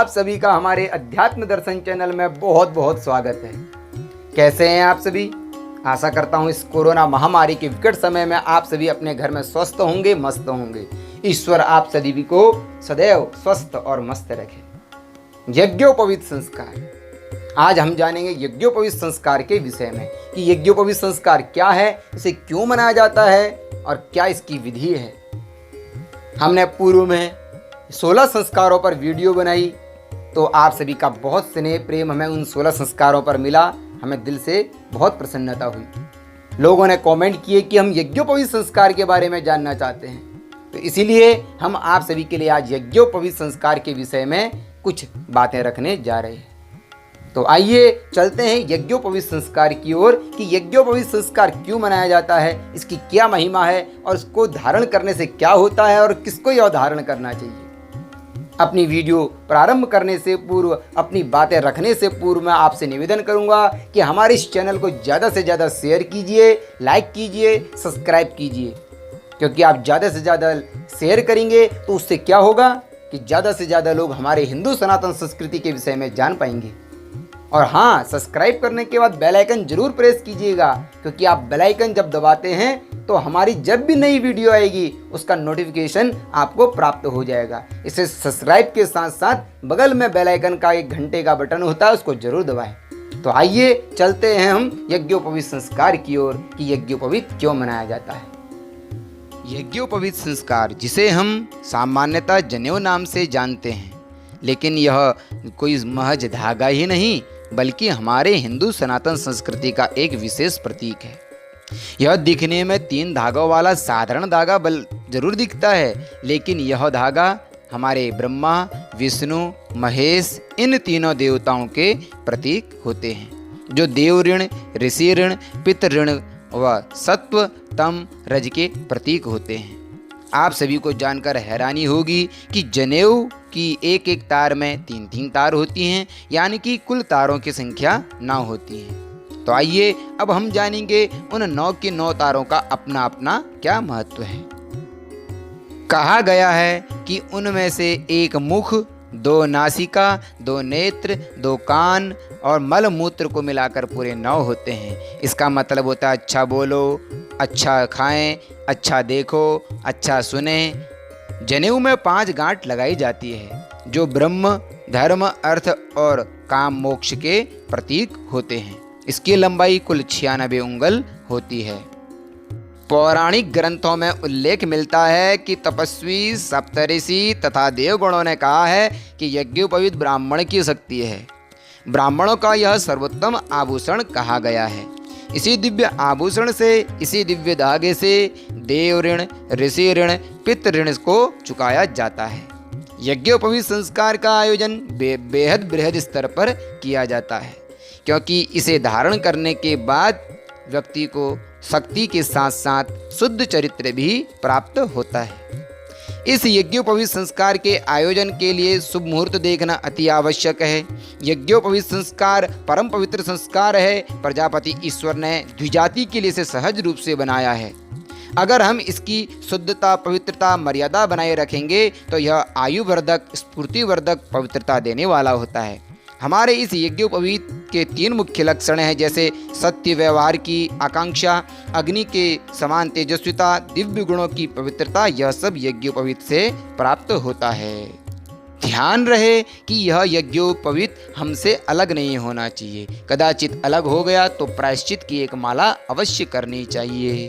आप सभी का हमारे अध्यात्म दर्शन चैनल में बहुत बहुत स्वागत है। कैसे हैं आप सभी? आशा करता हूं इस कोरोना महामारी के विकट समय में आप सभी अपने घर में स्वस्थ होंगे, मस्त होंगे। ईश्वर आप सभी को सदैव स्वस्थ और मस्त रखे। यज्ञोपवीत संस्कार। आज हम जानेंगे यज्ञोपवीत संस्कार के विषय में कि यज्ञोपवीत संस्कार क्या है, इसे क्यों मनाया जाता है और क्या इसकी विधि है। हमने पूर्व में 16 संस्कारों पर वीडियो बनाई, तो आप सभी का बहुत स्नेह प्रेम हमें उन 16 संस्कारों पर मिला। हमें दिल से बहुत प्रसन्नता हुई। लोगों ने कमेंट किए कि हम यज्ञोपवीत संस्कार के बारे में जानना चाहते हैं, तो इसीलिए हम आप सभी के लिए आज यज्ञोपवीत संस्कार के विषय में कुछ बातें रखने जा रहे हैं। तो आइए चलते हैं यज्ञोपवीत संस्कार की ओर कि यज्ञोपवीत संस्कार क्यों मनाया जाता है, इसकी क्या महिमा है और इसको धारण करने से क्या होता है और किसको यह धारण करना चाहिए। अपनी वीडियो प्रारंभ करने से पूर्व, अपनी बातें रखने से पूर्व मैं आपसे निवेदन करूंगा कि हमारे इस चैनल को ज़्यादा से ज़्यादा शेयर कीजिए, लाइक कीजिए, सब्सक्राइब कीजिए, क्योंकि आप ज़्यादा से ज़्यादा शेयर करेंगे तो उससे क्या होगा कि ज़्यादा से ज़्यादा लोग हमारे हिंदू सनातन संस्कृति के विषय में जान पाएंगे। और हाँ, सब्सक्राइब करने के बाद बेल आइकन जरूर प्रेस कीजिएगा, क्योंकि आप बेल आइकन जब दबाते हैं तो हमारी जब भी नई वीडियो आएगी उसका नोटिफिकेशन आपको प्राप्त हो जाएगा। इसे सब्सक्राइब के साथ साथ बगल में बेल आइकन का एक घंटे का बटन होता है, उसको जरूर दबाएं। तो आइए चलते हैं हम यज्ञोपवीत संस्कार की ओर कि यज्ञोपवीत क्यों मनाया जाता है। यज्ञोपवीत संस्कार, जिसे हम सामान्यतः जनेऊ नाम से जानते हैं, लेकिन यह कोई महज धागा ही नहीं बल्कि हमारे हिंदू सनातन संस्कृति का एक विशेष प्रतीक है। यह दिखने में 3 धागों वाला साधारण धागा जरूर दिखता है, लेकिन यह धागा हमारे ब्रह्मा, विष्णु, महेश इन तीनों देवताओं के प्रतीक होते हैं, जो देव ऋण, ऋषि ऋण, पितृ ऋण व सत्व तम रज के प्रतीक होते हैं। आप सभी को जानकर हैरानी होगी कि जनेऊ की एक एक तार में 3-3 तार होती हैं, यानी कि कुल तारों की संख्या 9 होती है। तो आइए अब हम जानेंगे उन 9 के 9 तारों का अपना अपना क्या महत्व है। कहा गया है कि उनमें से एक मुख, 2 नासिका, 2 नेत्र, 2 कान और मल मूत्र को मिलाकर पूरे 9 होते हैं। इसका मतलब होता है अच्छा बोलो, अच्छा खाएं, अच्छा देखो, अच्छा सुने। जनेऊ में 5 गांठ लगाई जाती है, जो ब्रह्म, धर्म, अर्थ और काम मोक्ष के प्रतीक होते हैं। इसकी लंबाई कुल 96 उंगल होती है। पौराणिक ग्रंथों में उल्लेख मिलता है कि तपस्वी, सप्तऋषि तथा देवगणों ने कहा है कि यज्ञोपवीत ब्राह्मण की शक्ति है। ब्राह्मणों का यह सर्वोत्तम आभूषण कहा गया है। इसी दिव्य आभूषण से, इसी दिव्य धागे से देव ऋण, ऋषि ऋण, पितृ ऋण को चुकाया जाता है। यज्ञोपवीत संस्कार का आयोजन बेहद बृहद स्तर पर किया जाता है, क्योंकि इसे धारण करने के बाद व्यक्ति को शक्ति के साथ साथ शुद्ध चरित्र भी प्राप्त होता है। इस यज्ञोपवीत संस्कार के आयोजन के लिए शुभ मुहूर्त देखना अति आवश्यक है। यज्ञोपवीत संस्कार परम पवित्र संस्कार है। प्रजापति ईश्वर ने द्विजाति के लिए इसे सहज रूप से बनाया है। अगर हम इसकी शुद्धता, पवित्रता, मर्यादा बनाए रखेंगे तो यह आयुवर्धक, स्फूर्तिवर्धक पवित्रता देने वाला होता है। हमारे इस यज्ञोपवीत के 3 मुख्य लक्षण हैं, जैसे सत्य व्यवहार की आकांक्षा, अग्नि के समान तेजस्विता, दिव्य गुणों की पवित्रता। यह सब यज्ञोपवीत से प्राप्त होता है। ध्यान रहे कि यह यज्ञोपवीत हमसे अलग नहीं होना चाहिए। कदाचित अलग हो गया तो प्रायश्चित की एक माला अवश्य करनी चाहिए,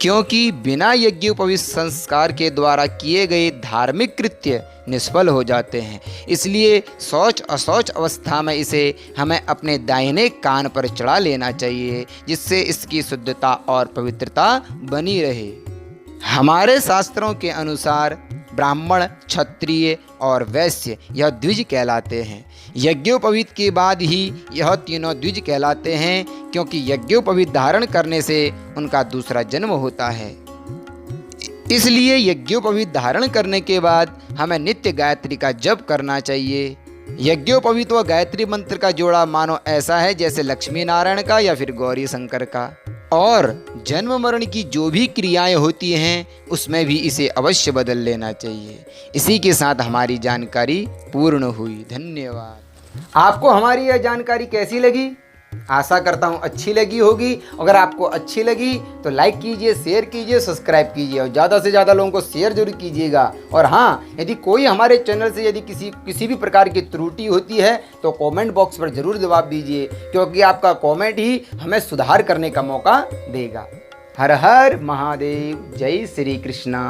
क्योंकि बिना यज्ञोपवीत संस्कार के द्वारा किए गए धार्मिक कृत्य निष्फल हो जाते हैं। इसलिए शौच अशौच अवस्था में इसे हमें अपने दाहिने कान पर चढ़ा लेना चाहिए, जिससे इसकी शुद्धता और पवित्रता बनी रहे। हमारे शास्त्रों के अनुसार ब्राह्मण, क्षत्रिय और वैश्य यह द्विज कहलाते हैं। यज्ञोपवीत के बाद ही यह तीनों द्विज कहलाते हैं, क्योंकि यज्ञोपवीत धारण करने से उनका दूसरा जन्म होता है। इसलिए यज्ञोपवीत धारण करने के बाद हमें नित्य गायत्री का जप करना चाहिए। यज्ञोपवीत व गायत्री मंत्र का जोड़ा मानो ऐसा है जैसे लक्ष्मी नारायण का या फिर गौरी शंकर का। और जन्म मरण की जो भी क्रियाएं होती हैं उसमें भी इसे अवश्य बदल लेना चाहिए। इसी के साथ हमारी जानकारी पूर्ण हुई। धन्यवाद। आपको हमारी यह जानकारी कैसी लगी? आशा करता हूँ अच्छी लगी होगी। अगर आपको अच्छी लगी तो लाइक कीजिए, शेयर कीजिए, सब्सक्राइब कीजिए और ज़्यादा से ज़्यादा लोगों को शेयर जरूर कीजिएगा। और हाँ, यदि कोई हमारे चैनल से यदि किसी भी प्रकार की त्रुटि होती है तो कमेंट बॉक्स पर ज़रूर जवाब दीजिए, क्योंकि आपका कमेंट ही हमें सुधार करने का मौका देगा। हर हर महादेव। जय श्री कृष्णा।